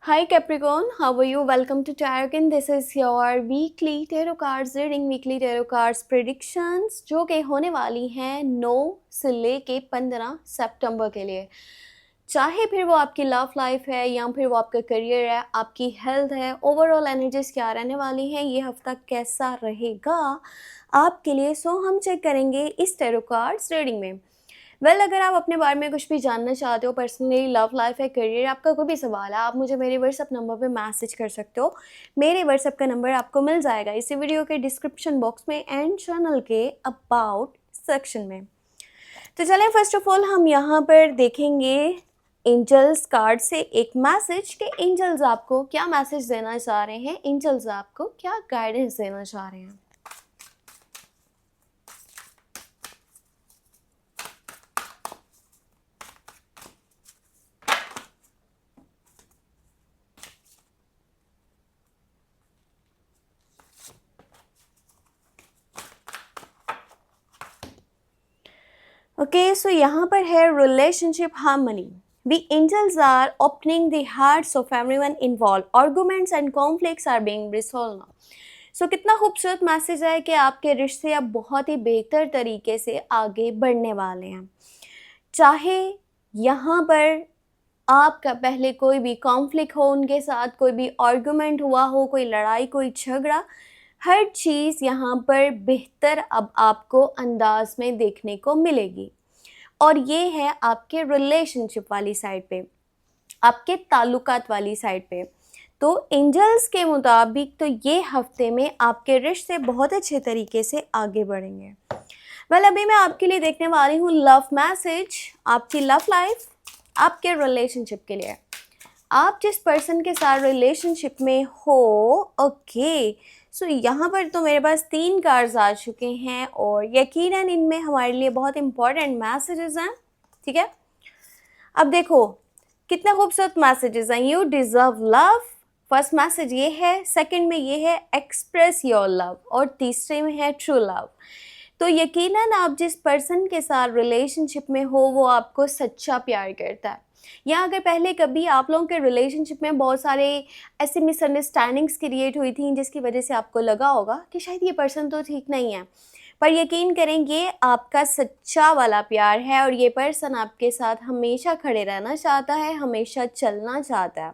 Hi Capricorn, how are you? Welcome to Tarot. This is your weekly tarot cards reading, weekly tarot cards predictions जो कि होने वाली हैं 9 से लेके 15 सितंबर के लिए। चाहे फिर वो आपकी लव लाइफ है या फिर वो आपका करियर है, आपकी हेल्थ है, ओवरऑल एनर्जीज क्या रहने वाली हैं, ये हफ्ता कैसा रहेगा आपके लिए, सो हम चेक करेंगे इस टैरो कार्ड्स रीडिंग में। अगर आप अपने बारे में कुछ भी जानना चाहते हो, पर्सनली लव लाइफ है, करियर, आपका कोई भी सवाल है, आप मुझे मेरे व्हाट्सएप नंबर पे मैसेज कर सकते हो। मेरे व्हाट्सएप का नंबर आपको मिल जाएगा इसी वीडियो के डिस्क्रिप्शन बॉक्स में एंड चैनल के अबाउट सेक्शन में। तो चलें, फर्स्ट ऑफ ऑल हम यहाँ पर देखेंगे एंजल्स कार्ड से एक मैसेज कि एंजल्स आपको क्या मैसेज देना चाह रहे हैं, एंजल्स आपको क्या गाइडेंस देना चाह रहे हैं। ओके, सो यहाँ पर है relationship harmony. The angels are opening the hearts of everyone involved. Arguments and conflicts are being resolved now. So कितना खूबसूरत मैसेज है कि आपके रिश्ते अब बहुत ही बेहतर तरीके से आगे बढ़ने वाले हैं। चाहे यहाँ पर आपका पहले कोई भी कॉन्फ्लिक्ट हो, उनके साथ कोई भी आर्गुमेंट हुआ हो, कोई लड़ाई, कोई झगड़ा, हर चीज़ यहाँ पर बेहतर अब आपको अंदाज में देखने को मिलेगी। और ये है आपके रिलेशनशिप वाली साइड पे, आपके ताल्लुकात वाली साइड पे। तो एंजल्स के मुताबिक तो ये हफ्ते में आपके रिश्ते बहुत अच्छे तरीके से आगे बढ़ेंगे। अभी मैं आपके लिए देखने वाली हूँ लव मैसेज, आपकी लव लाइफ, आपके रिलेशनशिप के लिए। आप जिस पर्सन के साथ रिलेशनशिप में हो, ओके, सो यहाँ पर तो मेरे पास 3 कार्ड्स आ चुके हैं और यकीनन इनमें हमारे लिए बहुत इंपॉर्टेंट मैसेजेस हैं। ठीक है, अब देखो कितने खूबसूरत मैसेजेस हैं। You deserve love, first message ये है, सेकंड में ये है एक्सप्रेस योर लव और तीसरे में है ट्रू लव। तो यकीनन आप जिस पर्सन के साथ रिलेशनशिप में हो वो आपको सच्चा प्यार करता है। या अगर पहले कभी आप लोगों के रिलेशनशिप में बहुत सारे ऐसे मिसअंडरस्टैंडिंग्स क्रिएट हुई थी जिसकी वजह से आपको लगा होगा कि शायद ये पर्सन तो ठीक नहीं है, पर यकीन करें ये आपका सच्चा वाला प्यार है और ये पर्सन आपके साथ हमेशा खड़े रहना चाहता है, हमेशा चलना चाहता है।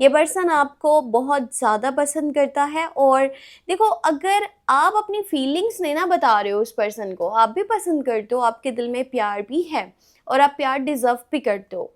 ये पर्सन आपको बहुत ज़्यादा पसंद करता है। और देखो, अगर आप अपनी फीलिंग्स नहीं ना बता रहे हो उस पर्सन को, आप भी पसंद करते हो, आपके दिल में प्यार भी है और आप प्यार डिज़र्व भी करते हो,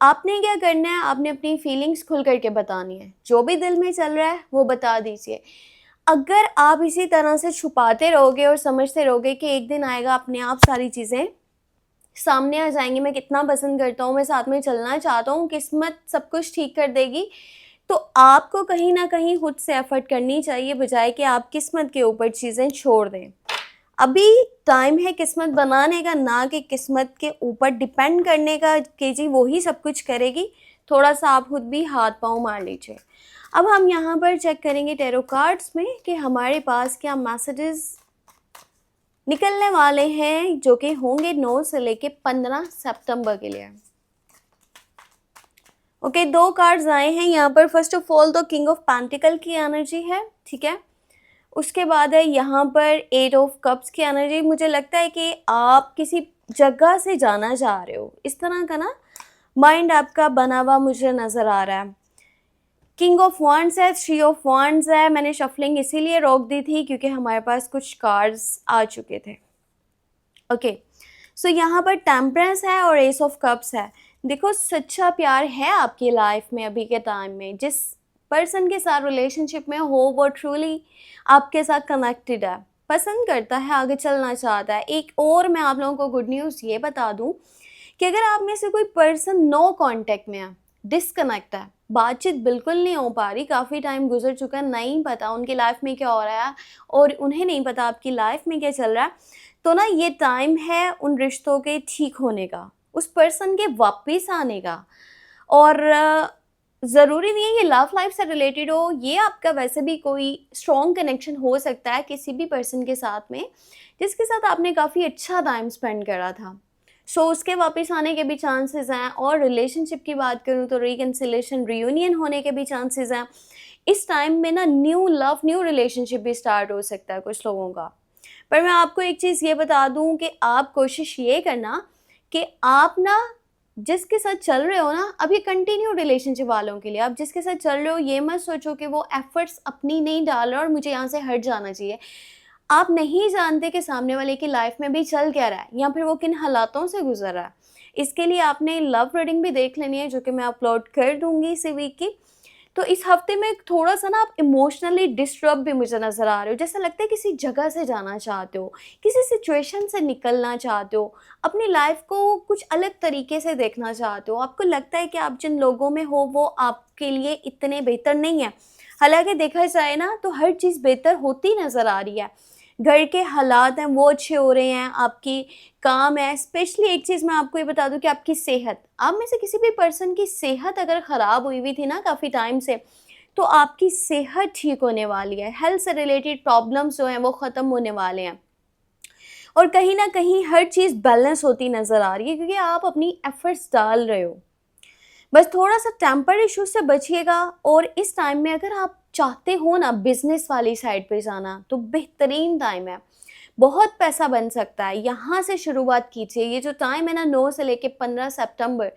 आपने क्या करना है, आपने अपनी फीलिंग्स खुल करके बतानी है। जो भी दिल में चल रहा है वो बता दीजिए। अगर आप इसी तरह से छुपाते रहोगे और समझते रहोगे कि एक दिन आएगा अपने आप सारी चीज़ें सामने आ जाएंगी, मैं कितना पसंद करता हूँ, मैं साथ में चलना चाहता हूँ, किस्मत सब कुछ ठीक कर देगी, तो आपको कहीं ना कहीं खुद से एफर्ट करनी चाहिए बजाय कि आप किस्मत के ऊपर चीज़ें छोड़ दें। अभी टाइम है किस्मत बनाने का, ना कि किस्मत के ऊपर डिपेंड करने का कि जी वही सब कुछ करेगी। थोड़ा सा आप खुद भी हाथ पाँव मार लीजिए। अब हम यहाँ पर चेक करेंगे टैरो कार्ड्स में कि हमारे पास क्या मैसेजेस निकलने वाले हैं जो कि होंगे 9 से लेके 15 सितंबर के लिए। ओके, 2 कार्ड्स आए हैं यहाँ पर। फर्स्ट ऑफ ऑल तो किंग ऑफ पेंटिकल की एनर्जी है, ठीक है। उसके बाद है यहाँ पर 8 ऑफ कप्स की एनर्जी। मुझे लगता है कि आप किसी जगह से जाना चाह रहे हो, इस तरह का ना माइंड आपका बना हुआ मुझे नज़र आ रहा है। किंग ऑफ वॉन्ड्स है, 3 ऑफ वॉन्ड्स है। मैंने शफलिंग इसीलिए रोक दी थी क्योंकि हमारे पास कुछ कार्ड्स आ चुके थे। ओके, सो यहाँ पर टेम्परेंस है और एस ऑफ कप्स है। देखो, सच्चा प्यार है आपकी लाइफ में अभी के टाइम में। जिस पर्सन के साथ रिलेशनशिप में हो वो ट्रूली आपके साथ कनेक्टेड है, पसंद करता है, आगे चलना चाहता है। एक और मैं आप लोगों को गुड न्यूज़ ये बता दूं कि अगर आप में से कोई पर्सन नो कांटेक्ट में है, डिस्कनेक्ट है, बातचीत बिल्कुल नहीं हो पा रही, काफ़ी टाइम गुजर चुका है, नहीं पता उनकी लाइफ में क्या हो रहा है और उन्हें नहीं पता आपकी लाइफ में क्या चल रहा है, तो ना ये टाइम है उन रिश्तों के ठीक होने का, उस पर्सन के वापस आने का। और ज़रूरी नहीं है ये लव लाइफ से रिलेटेड हो, ये आपका वैसे भी कोई स्ट्रॉन्ग कनेक्शन हो सकता है किसी भी पर्सन के साथ में जिसके साथ आपने काफ़ी अच्छा टाइम स्पेंड करा था। सो उसके वापस आने के भी चांसेस हैं। और रिलेशनशिप की बात करूँ तो रिकन्सिलेशन, रियूनियन होने के भी चांसेस हैं। इस टाइम में ना न्यू लव, न्यू रिलेशनशिप भी स्टार्ट हो सकता है कुछ लोगों का। पर मैं आपको एक चीज़ ये बता दूँ कि आप कोशिश ये करना कि आप ना जिसके साथ चल रहे हो ना, अभी कंटिन्यू रिलेशनशिप वालों के लिए आप जिसके साथ चल रहे हो ये मत सोचो कि वो एफर्ट्स अपनी नहीं डाल रहा और मुझे यहाँ से हट जाना चाहिए। आप नहीं जानते कि सामने वाले की लाइफ में भी चल क्या रहा है या फिर वो किन हालातों से गुजर रहा है। इसके लिए आपने लव रीडिंग भी देख लेनी है, जो कि मैं अपलोड कर दूंगी इसी वीक की। तो इस हफ्ते में थोड़ा सा ना आप इमोशनली डिस्टर्ब भी मुझे नज़र आ रहे हो, जैसा लगता है किसी जगह से जाना चाहते हो, किसी सिचुएशन से निकलना चाहते हो, अपनी लाइफ को कुछ अलग तरीके से देखना चाहते हो। आपको लगता है कि आप जिन लोगों में हो वो आपके लिए इतने बेहतर नहीं है। हालांकि देखा जाए ना तो हर चीज़ बेहतर होती नज़र आ रही है। घर के हालात हैं वो अच्छे हो रहे हैं, आपकी काम है। स्पेशली एक चीज़ मैं आपको ये बता दूं कि आपकी सेहत, आप में से किसी भी पर्सन की सेहत अगर ख़राब हुई थी ना काफ़ी टाइम से, तो आपकी सेहत ठीक होने वाली है। हेल्थ से रिलेटेड प्रॉब्लम्स जो हैं वो ख़त्म होने वाले हैं और कहीं ना कहीं हर चीज़ बैलेंस होती नज़र आ रही है, क्योंकि आप अपनी एफर्ट्स डाल रहे हो। बस थोड़ा सा टेम्पर इशू से बचिएगा। और इस टाइम में अगर आप चाहते हो ना बिजनेस वाली साइड पे जाना, तो बेहतरीन टाइम है, बहुत पैसा बन सकता है। यहाँ से शुरुआत कीजिए। ये जो टाइम है ना 9 से लेके 15 सितंबर,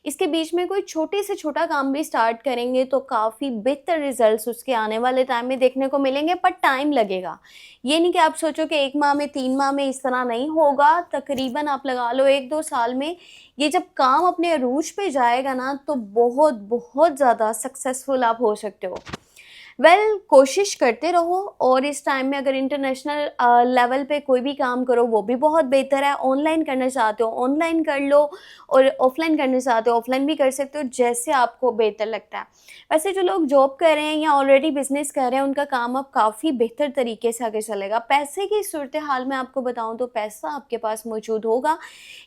इसके बीच में कोई छोटे से छोटा काम भी स्टार्ट करेंगे तो काफ़ी बेहतर रिजल्ट्स उसके आने वाले टाइम में देखने को मिलेंगे, पर टाइम लगेगा। ये नहीं कि आप सोचो कि 1 माह में 3 माह में, इस तरह नहीं होगा। तकरीबन आप लगा लो 1-2 साल में ये जब काम अपने अरूज पे जाएगा ना, तो बहुत बहुत ज़्यादा सक्सेसफुल आप हो सकते हो। कोशिश करते रहो। और इस टाइम में अगर इंटरनेशनल लेवल पे कोई भी काम करो वो भी बहुत बेहतर है। ऑनलाइन करना चाहते हो ऑनलाइन कर लो, और ऑफलाइन करना चाहते हो ऑफलाइन भी कर सकते हो, जैसे आपको बेहतर लगता है। वैसे जो लोग जॉब कर रहे हैं या ऑलरेडी बिजनेस कर रहे हैं, उनका काम अब काफ़ी बेहतर तरीके से आगे चलेगा। पैसे की सूरत हाल में आपको बताऊँ तो पैसा आपके पास मौजूद होगा।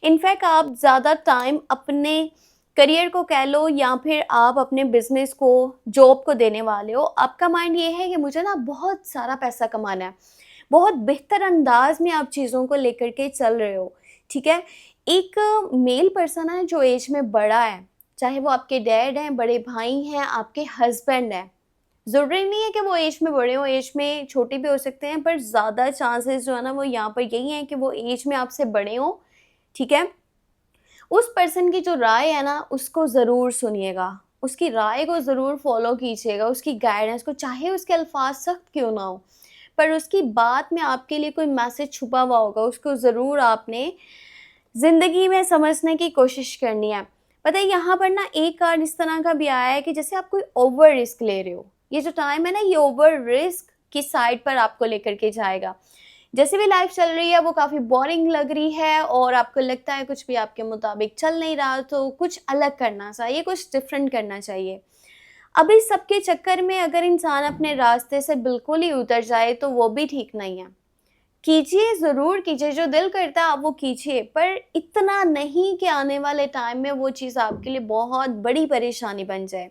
इनफैक्ट आप ज़्यादा टाइम अपने करियर को कह लो या फिर आप अपने बिजनेस को, जॉब को देने वाले हो। आपका माइंड ये है कि मुझे ना बहुत सारा पैसा कमाना है। बहुत बेहतर अंदाज में आप चीज़ों को लेकर के चल रहे हो, ठीक है। एक मेल पर्सन है जो एज में बड़ा है, चाहे वो आपके डैड हैं, बड़े भाई हैं, आपके हस्बैंड हैं। ज़रूरी नहीं है कि वो एज में बड़े हो, एज में छोटे भी हो सकते हैं, पर ज़्यादा चांसेस जो है ना वो यहाँ पर यही हैं कि वो एज में आपसे बड़े हों, ठीक है। उस पर्सन की जो राय है ना उसको ज़रूर सुनिएगा, उसकी राय को ज़रूर फॉलो कीजिएगा, उसकी गाइडेंस को, चाहे उसके अल्फाज सख्त क्यों ना हो, पर उसकी बात में आपके लिए कोई मैसेज छुपा हुआ होगा, उसको ज़रूर आपने ज़िंदगी में समझने की कोशिश करनी है। पता है यहाँ पर ना एक कार्ड इस तरह का भी आया है कि जैसे आप कोई ओवर रिस्क ले रहे हो। ये जो टाइम है ना ये ओवर रिस्क की साइड पर आपको लेकर के जाएगा। जैसे भी लाइफ चल रही है वो काफ़ी बोरिंग लग रही है और आपको लगता है कुछ भी आपके मुताबिक चल नहीं रहा, तो कुछ अलग करना चाहिए, कुछ डिफरेंट करना चाहिए। अब इस सब के चक्कर में अगर इंसान अपने रास्ते से बिल्कुल ही उतर जाए तो वो भी ठीक नहीं है। कीजिए, ज़रूर कीजिए, जो दिल करता है आप वो कीजिए, पर इतना नहीं कि आने वाले टाइम में वो चीज़ आपके लिए बहुत बड़ी परेशानी बन जाए।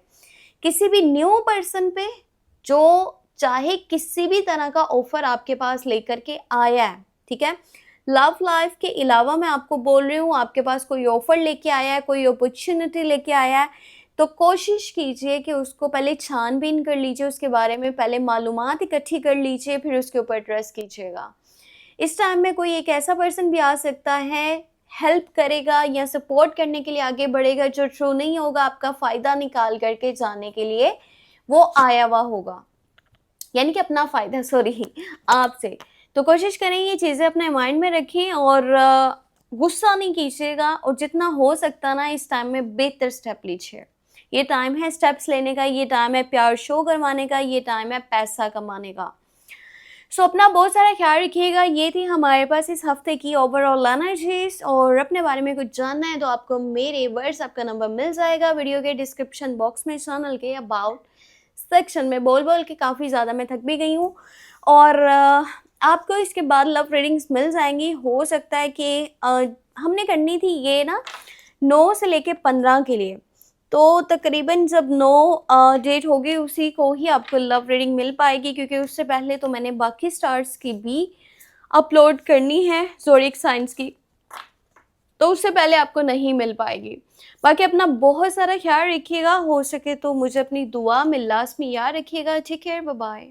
किसी भी न्यू पर्सन पे जो चाहे किसी भी तरह का ऑफर आपके पास लेकर के आया है, ठीक है। लव लाइफ के अलावा मैं आपको बोल रही हूँ, आपके पास कोई ऑफर लेके आया है, कोई अपॉर्चुनिटी लेके आया है, तो कोशिश कीजिए कि उसको पहले छानबीन कर लीजिए, उसके बारे में पहले मालूमात इकट्ठी कर लीजिए, फिर उसके ऊपर ट्रस्ट कीजिएगा। इस टाइम में कोई एक ऐसा पर्सन भी आ सकता है, हेल्प करेगा या सपोर्ट करने के लिए आगे बढ़ेगा, जो ट्रू नहीं होगा, आपका फ़ायदा निकाल करके जाने के लिए वो आया हुआ होगा, यानी कि अपना फ़ायदा, सॉरी, आपसे। तो कोशिश करें ये चीज़ें अपने माइंड में रखें और गुस्सा नहीं कीजिएगा, और जितना हो सकता ना इस टाइम में बेहतर स्टेप लीजिए। ये टाइम है स्टेप्स लेने का, ये टाइम है प्यार शो करवाने का, ये टाइम है पैसा कमाने का। सो अपना बहुत सारा ख्याल रखिएगा। ये थी हमारे पास इस हफ्ते की ओवरऑल एनर्जीज। और अपने बारे में कुछ जानना है तो आपको मेरे व्हाट्सएप का नंबर मिल जाएगा वीडियो के डिस्क्रिप्शन बॉक्स में। चैनल के अबाउट सेक्शन में बोल बोल के काफ़ी ज़्यादा मैं थक भी गई हूँ, और आपको इसके बाद लव रीडिंग्स मिल जाएंगी। हो सकता है कि हमने करनी थी ये ना 9 से लेके 15 के लिए, तो तकरीबन जब 9 डेट होगी उसी को ही आपको लव रीडिंग मिल पाएगी, क्योंकि उससे पहले तो मैंने बाकी स्टार्स की भी अपलोड करनी है, ज़ोडिएक साइंस की। तो उससे पहले आपको नहीं मिल पाएगी। बाकी अपना बहुत सारा ख्याल रखिएगा, हो सके तो मुझे अपनी दुआ में लाज़मी याद रखिएगा। Take care, bye bye.